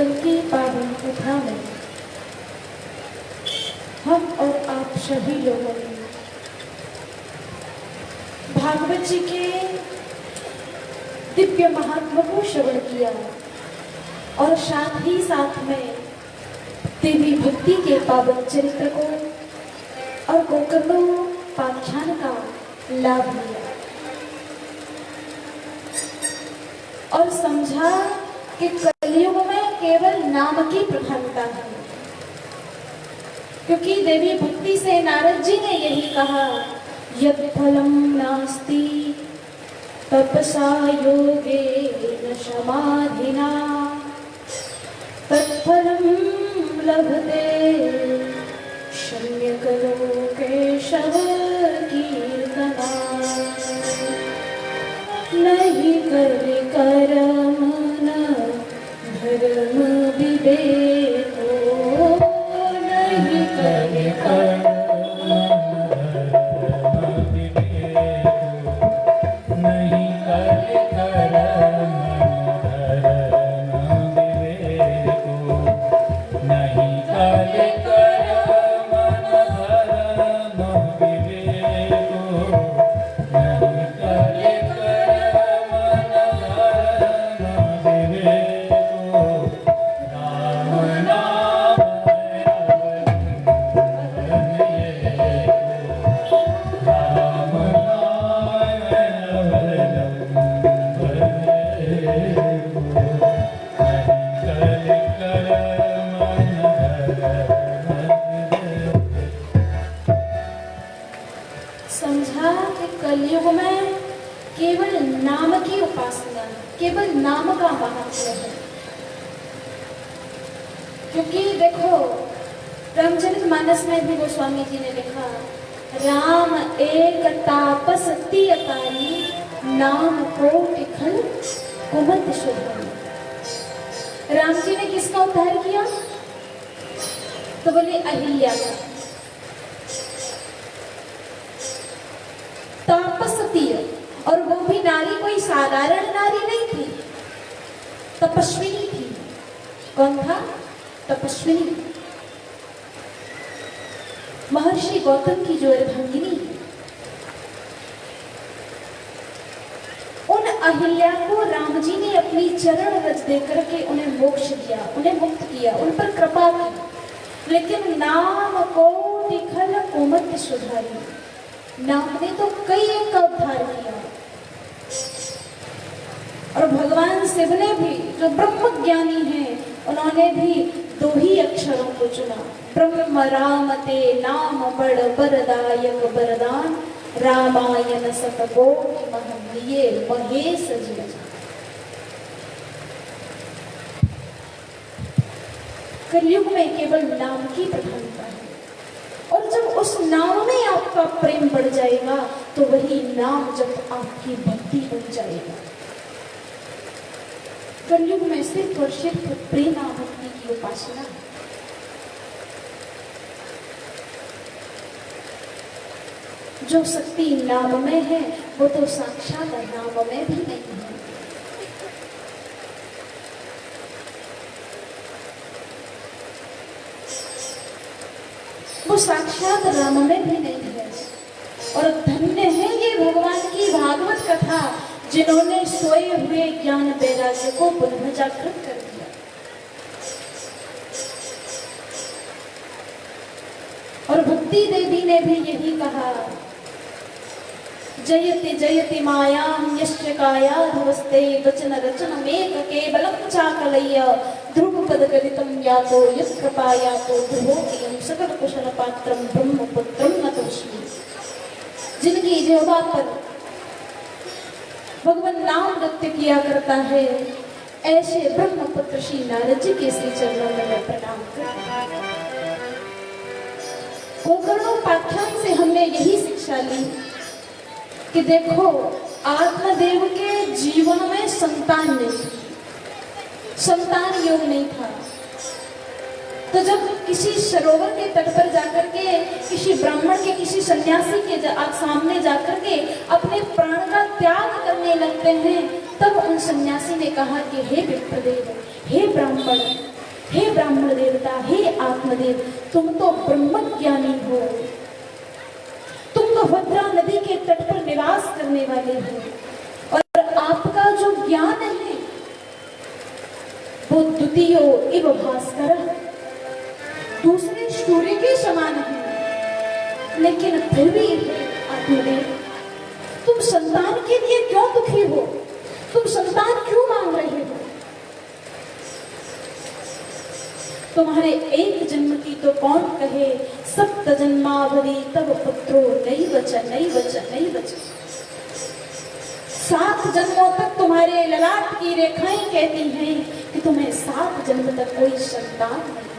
चरित्र की पावन कथा में हम और आप सभी लोगों ने भागवत जी के दिव्य महात्मा को श्रवण किया और साथ ही साथ में देवी भक्ति के पावन चरित्र को और गोकर्णोपाख्यान का लाभ लिया और समझा कि कलयुग में केवल नाम की प्रधानता है, क्योंकि देवी भक्ति से नारद जी ने यही कहा, यद फलम नास्ति तपसा योगेन समाधिना तत्फलम लभते शम्यकरो केशव कीर्तना नहीं करे कर्म न धर्म विवेको नहीं करे कर्म कलयुग में केवल नाम की उपासना, केवल नाम का महत्व है। क्योंकि देखो रामचरितमानस में भी गोस्वामी जी ने लिखा, राम एक तापस तियकारी नाम कोटि खल कुमत शोभन। राम जी ने किसका उद्धार किया? तो बोले अहिल्या का। तापसती, और वो भी नारी कोई साधारण नारी नहीं थी, तपस्विनी थी। कौन था? तपस्विनी। महर्षि गौतम की जो अर्धांगिनी, उन अहिल्या को राम जी ने अपनी चरण रज देकर के उन्हें मोक्ष दिया, उन्हें मुक्त किया, उन पर कृपा की। लेकिन नाम को निखल कोमत सुधारी, नाम ने तो कई एक का उद्धार किया। और भगवान शिव ने भी, जो ब्रह्म ज्ञानी हैं, उन्होंने भी दो ही अक्षरों को चुना, ब्रह्म रामते नाम बड़ बरदायक बरदान रामायण सतगो महलिये महेश जी। कलयुग में केवल नाम की प्रधानता है, और जब उस नाम में आपका प्रेम बढ़ जाएगा तो वही नाम जब आपकी भक्ति बन जाएगा। कलयुग में सिर्फ और सिर्फ प्रेम भक्ति की उपासना है। जो शक्ति नाम में है वो तो साक्षात नाम में भी नहीं है। वो साक्षात राम में भी नहीं है। और धन्य है ये भगवान की भागवत कथा, जिन्होंने सोए हुए ज्ञान वैराग्य को पुनः जागृत कर दिया। और भक्ति देवी ने भी यही कहा, जयति जयति मायां यस्य काया धवस्ते वचन रचन मेक केवलम चाकलय्य ध्रुव पद गलितम यातो यत् कृपाया तो ध्रुवोऽयं सकल कुशल पात्रम ब्रह्मपुत्रम नतोऽस्मि। जिनकी जिह्वा पर भगवान नाम नृत्य किया करता है, ऐसे ब्रह्मपुत्र श्री नारद जी के श्री चरणों में मैं प्रणाम करता हूं। गोकर्णोपाख्यान से हमने यही शिक्षा ली कि देखो, आत्मदेव के जीवन में संतान नहीं थी, संतान योग नहीं था। तो जब किसी सरोवर के तट पर जाकर के किसी ब्राह्मण के, किसी सन्यासी के सामने जाकर के अपने प्राण का त्याग करने लगते हैं, तब उन सन्यासी ने कहा कि हे विप्रदेव, हे ब्राह्मण, हे ब्राह्मण देवता, हे आत्मदेव, तुम तो ब्रह्मज्ञानी हो, तुम तो भद्रा नदी के तट पर निवास करने वाले हो, और आपका जो ज्ञान है वो द्वितीयो इव भास्कर, दूसरे सूर्य के समान है। लेकिन फिर भी आत्मदेव, तुम संतान के लिए क्यों दुखी हो? तुम संतान क्यों मांग रहे हो? तुम्हारे एक जन्म की तो कौन कहे, सप्त जन्मावधि तब पुत्रो नहीं बचा, नहीं बचा, नहीं बचा। 7 जन्मों तक तुम्हारे ललाट की रेखाएं कहती हैं कि तुम्हें 7 जन्म तक कोई संतान नहीं।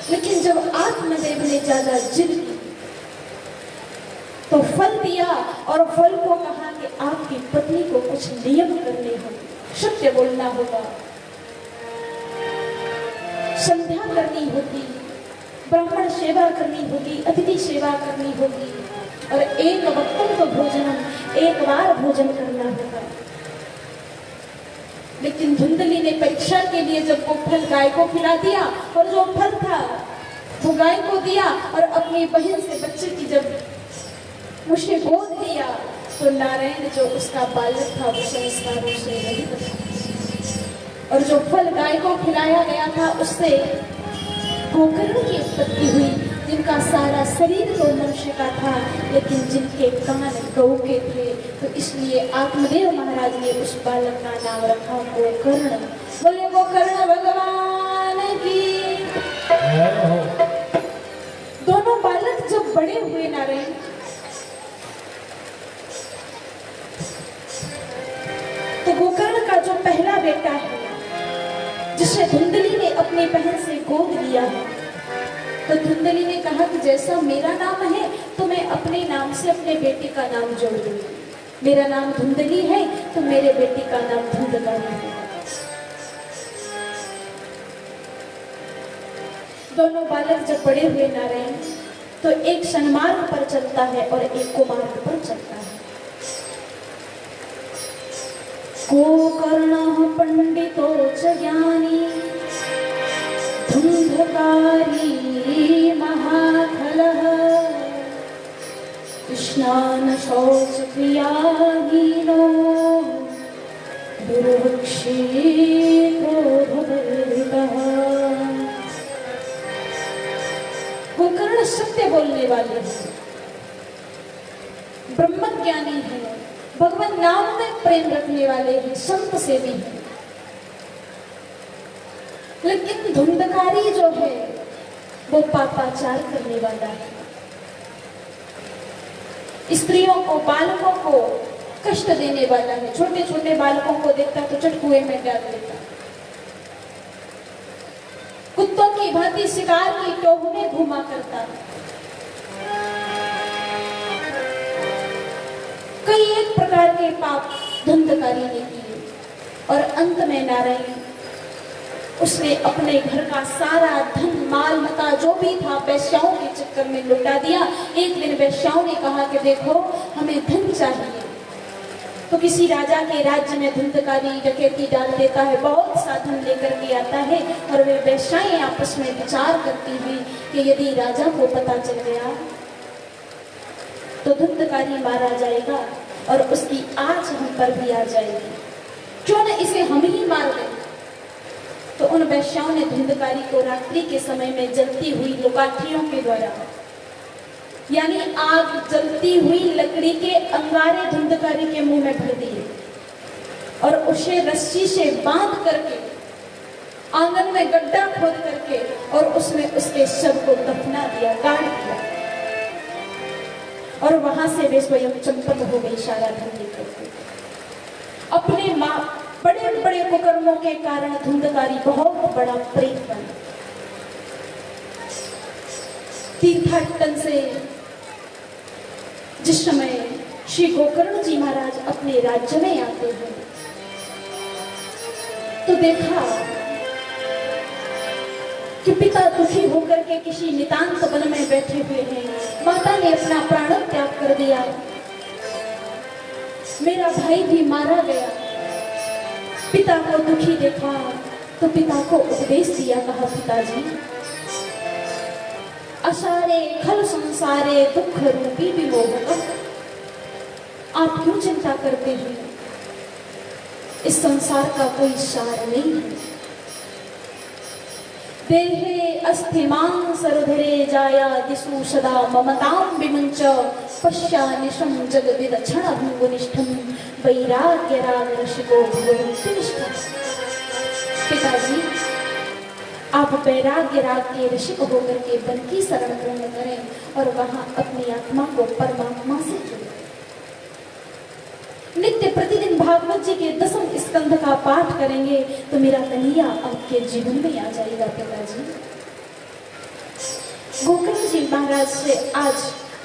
लेकिन जब आत्मदेव ने ज्यादा जिद की तो फल दिया, और फल को कहा कि आपकी पत्नी को कुछ नियम करने होंगे, सत्य बोलना होगा, संध्या करनी होगी, ब्राह्मण सेवा करनी होगी, अतिथि सेवा करनी होगी, और एक वक्तम तो भोजनम, एक बार भोजन करना होगा। लेकिन धुंधली ने परीक्षा के लिए जब वो फल गाय को खिला दिया, और जो फल था वो गाय को दिया, और अपनी बहन से बच्चे की जब मुझे गोद लिया, तो नारायण जो उसका बालक था वो संस्कारों से रहित था, और जो फल गाय को खिलाया गया था उससे गोकर्ण की उत्पत्ति हुई, जिनका सारा शरीर तो मनुष्य का था, लेकिन जिनके कान गौ के थे, तो इसलिए आत्मदेव महाराज ने उस बालक का नाम रखा गोकर्ण। बोले गोकर्ण भगवान की। दोनों बालक जब बड़े हुए नारायण, तो गोकर्ण का जो पहला बेटा है, जिसे धुंधली ने अपनी बहन से गोद लिया है, तो धुंधली ने कहा कि जैसा मेरा नाम है तो मैं अपने नाम से अपने बेटे का नाम जोड़ दूंगी। मेरा नाम धुंधली है तो मेरे बेटे का नाम धुंधकारी है। दोनों बालक जब बड़े हुए नारायण, तो एक सन्मार्ग पर चलता है और एक कुमार्ग पर चलता है। गोकर्णः पंडितो च ज्ञानी, धुंधकारी महाखलः, स्नान शौच क्रियाहीनो, दुर्वक्षी क्रोधवर्जितः। गोकर्ण सत्य बोलने वाले हैं, ब्रह्मज्ञानी है, भगवान नाम में प्रेम रखने वाले हैं, संत से भी हैं। लेकिन धुंधकारी जो है वो पापाचार करने वाला है, स्त्रियों को, बालकों को कष्ट देने वाला है। छोटे छोटे बालकों को देखता तो चट कुएं में डाल देता, कुत्तों की भांति शिकार की टोह में घुमा करता। कई एक प्रकार के पाप धुंधकारी ने किए, और अंत में नारायण उसने अपने घर का सारा धन माल मता जो भी था वैश्याओं के चक्कर में लुटा दिया। एक दिन वैश्याओं ने कहा कि देखो हमें धन चाहिए, तो किसी राजा के राज्य में धुंधकारी डकैती डाल देता है, बहुत सा धन लेकर के आता है, और वे वैश्याएं आपस में विचार करती हुई कि यदि राजा को पता चल गया तो धुंधकारी मारा जाएगा और उसकी आंच हम पर भी आ जाएगी, क्यों न इसे हम ही मार दें। तो उन वैश्याओं ने धुंधकारी को रात्रि के समय में जलती हुई लुकाठियों के द्वारा, यानी आग जलती हुई लकड़ी के अंगारे धुंधकारी के मुंह में भर दिए, और उसे रस्सी से बांध करके आंगन में गड्ढा खोद करके और उसमें उसके शव को दफना दिया, गाड़ दिया, और वहां से वे स्वयं चंपत हो गई सारा धन लेकर के। अपने मां बड़े बड़े कुकर्मों के कारण धुंधकारी बहुत बड़ा प्रेत बना। तीर्थाटन से जिस समय श्री गोकर्ण जी महाराज अपने राज्य में आते हैं, तो देखा कि पिता दुखी होकर के किसी नितांत वन में बैठे हुए हैं, माता ने अपना प्राण त्याग कर दिया, मेरा भाई भी मारा गया, पिता को दुखी देखा तो पिता को उपदेश दिया, कहा पिताजी असारे खल संसारे दुख रूपी विमोह, आप क्यों चिंता करते हैं? इस संसार का कोई सार नहीं है। देहे अस्थिमां सरुधरे जाया दिशु सदा ममतां विमुंच पश्यानिशं जगविदक्षण भंगुनिष्ठं वैराग्य राग रसिको भगवन्तिनिष्ठम्। पिताजी, आप वैराग्य राग के रसिक होकर के वन की शरण ग्रहण करें और वहां अपनी आत्मा को परमात्मा से जोड़ें। नित्य प्रतिदिन भागवत जी के 10वें स्कंध का पाठ करेंगे तो मेरा कन्हैया आपके जीवन में आ जाएगा। पिताजी, गोकर्ण जी महाराज से आज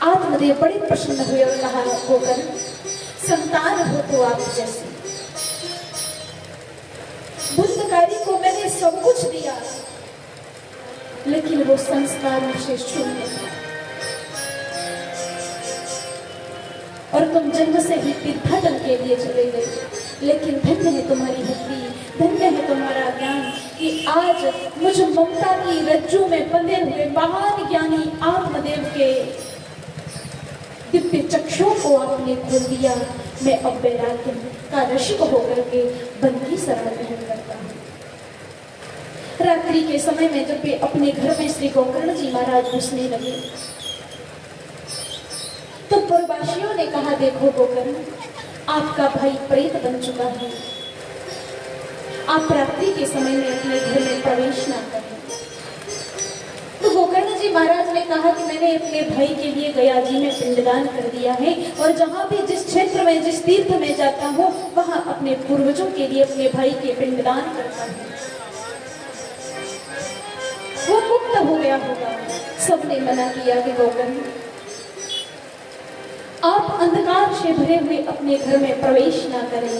आत्मदेव बड़े प्रसन्न हुए और कहा, गोकर्ण संतान हो तो आप जैसे। बुद्धकारी को मैंने सब कुछ दिया लेकिन वो संस्कार मुझसे शून्य था और तुम जन्म से ही तीर्थाटन के लिए चले गए। लेकिन धन्य है तुम्हारी बुद्धि, धन्य है तुम्हारा ज्ञान कि आज मुझ ममता की रज्जू में बंधे हुए महान ज्ञानी आत्मदेव के दिव्य चक्षुओं को आपने खोल दिया। मैं अब वैराग्य का रसिक होकर के वन की शरण ग्रहण करता हूँ। रात्रि के समय में जब वे अपने घर में श्री गोकर्ण जी महाराज घुसने लगे तो पुरवासियों ने कहा, देखो गोकर्ण, आपका भाई प्रेत बन चुका है, आप रात्रि के समय में अपने घर में प्रवेश ना करें। तो गोकर्ण जी महाराज ने कहा कि मैंने अपने भाई के लिए गया जी में पिंडदान कर दिया है और जहां भी जिस क्षेत्र में जिस तीर्थ में जाता हूं वहां अपने पूर्वजों के लिए अपने भाई के पिंडदान करता हूं। वो मुक्त हो गया होगा। सबने मना किया कि गोकर्ण, आप अंधकार से भरे हुए अपने घर में प्रवेश ना करें।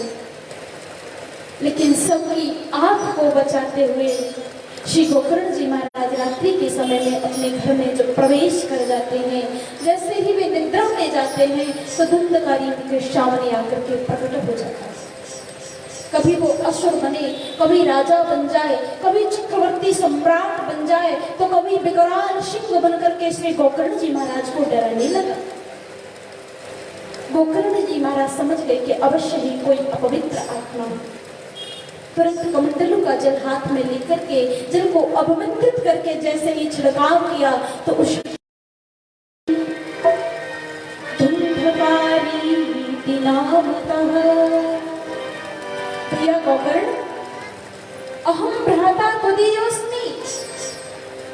लेकिन सबकी आंख को बचाते हुए श्री गोकर्ण जी महाराज रात्रि के समय में अपने घर में जब प्रवेश कर जाते हैं, जैसे ही वे निद्रा में जाते हैं तो धुंधकारी उनके सामने आकर के प्रकट हो जाता है। कभी वो असुर बने, कभी राजा बन जाए, कभी चक्रवर्ती सम्राट बन जाए तो कभी विकराल सिंह बनकर के श्री गोकर्ण जी महाराज को डराने लगा। गोकर्ण जी महाराज समझ गए कि अवश्य ही कोई अपवित्र आत्मा है। तुरंत कमंडलू का जल हाथ में लेकर के जल को अवमंत्रित करके जैसे ही छिड़काव किया तो उस प्रिया गोकर्ण, अहम भ्राता त्वदीयोऽस्मि,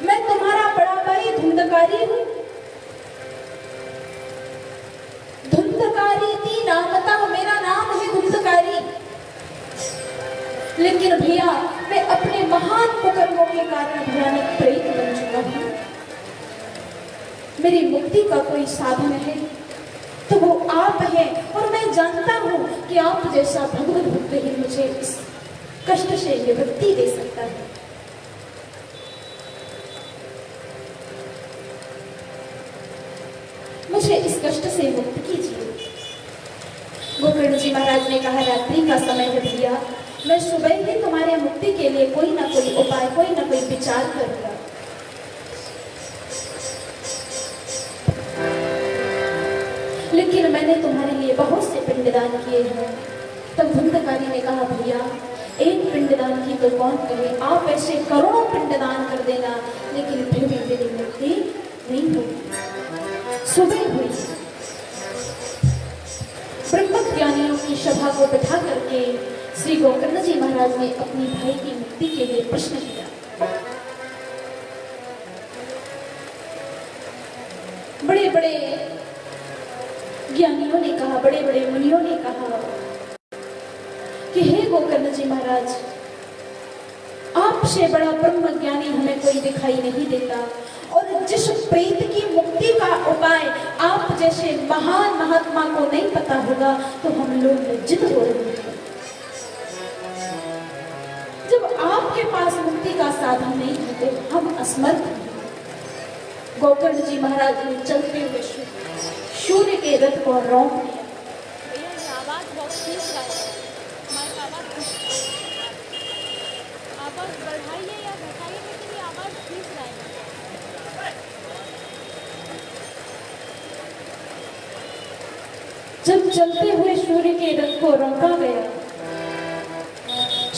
मैं तुम्हारा बड़ा भाई धुंधकारी हूँ। धुंधकारी थी नामता, मेरा नाम है धुंधकारी। लेकिन भैया मैं अपने महान कुकर्मों के कारण भयानक प्रेत बन चुका हूँ। मेरी मुक्ति का कोई साधन है तो वो आप हैं और मैं जानता हूँ कि आप जैसा भगवत भक्त ही मुझे इस कष्ट से निवृत्ति दे सकता है। मुझे इस कष्ट से मुक्त कीजिए। गोकर्ण जी महाराज ने कहा, रात्रि का समय है भैया, मैं सुबह ही तुम्हारे मुक्ति के लिए कोई ना कोई उपाय, कोई ना कोई विचार करूंगा। लेकिन मैंने तुम्हारे लिए बहुत से पिंडदान किए हैं। तब धुंधकारी ने कहा, भैया एक पिंडदान की तो कौन कहे, आप ऐसे करोड़ों पिंडदान कर देना, लेकिन फिर भी मेरी मुक्ति नहीं हुई। सुबह हुई, ब्रह्म ज्ञानियों की सभा को बिठा करके श्री गोकर्ण जी महाराज ने अपनी भाई की मुक्ति के लिए प्रश्न किया। बड़े बड़े ज्ञानियों ने कहा, बड़े बड़े मुनियों ने कहा कि हे गोकर्ण जी महाराज, आपसे बड़ा ब्रह्म ज्ञानी हमें कोई दिखाई नहीं देता और जिस प्रेत की मुक्ति का उपाय आप जैसे महान महात्मा को नहीं पता होगा तो हम लोग लज्जित हो रहे हैं। जब आपके पास मुक्ति का साधन नहीं है तो हम असमर्थ हैं। गोकर्ण जी महाराज ने चलते हुए सूर्य के रथ को रौंद दिया। आवाज बहुत ठीक है। आवाज बढ़ाइए या घटाइए, मेरी आवाज खींच रहा है। जब चलते हुए सूर्य के रंग को रंगा गया,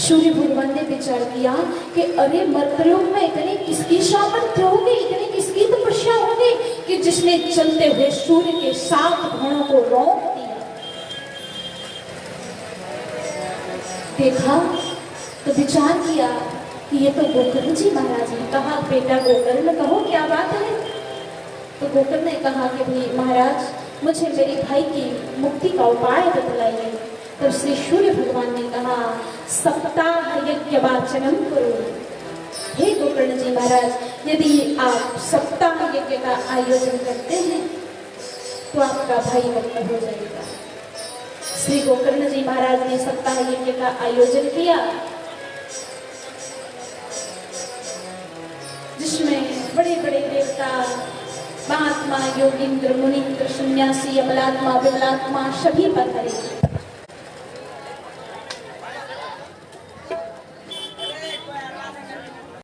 सूर्य भगवान ने विचार किया कि अरे मर्तलोक में इतनी किसकी सामर्थ्य होगी, इतनी किसकी तपस्या होगी कि जिसने चलते हुए सूर्य के 7 घड़ों को रोक दिया। देखा तो विचार किया कि ये तो गोकर्ण जी महाराज ने कहा, बेटा गोकर्ण कहो क्या बात है। तो गोकर्ण ने कहा कि भाई महाराज, मुझे मेरे भाई की मुक्ति का उपाय बतलाइए। तब श्री सूर्य भगवान ने कहा, सप्ताह यज्ञ वाचनम करो। हे गोकर्ण जी महाराज, यदि आप सप्ताह यज्ञ का आयोजन करते हैं तो आपका भाई मुक्त हो जाएगा। श्री गोकर्ण जी महाराज ने सप्ताह यज्ञ का आयोजन किया, जिसमें बड़े बड़े देवता, महात्मा, योगींद्र, मुनींद्र, सन्यासी, अमलात्मा, विमलात्मा सभी पधारे।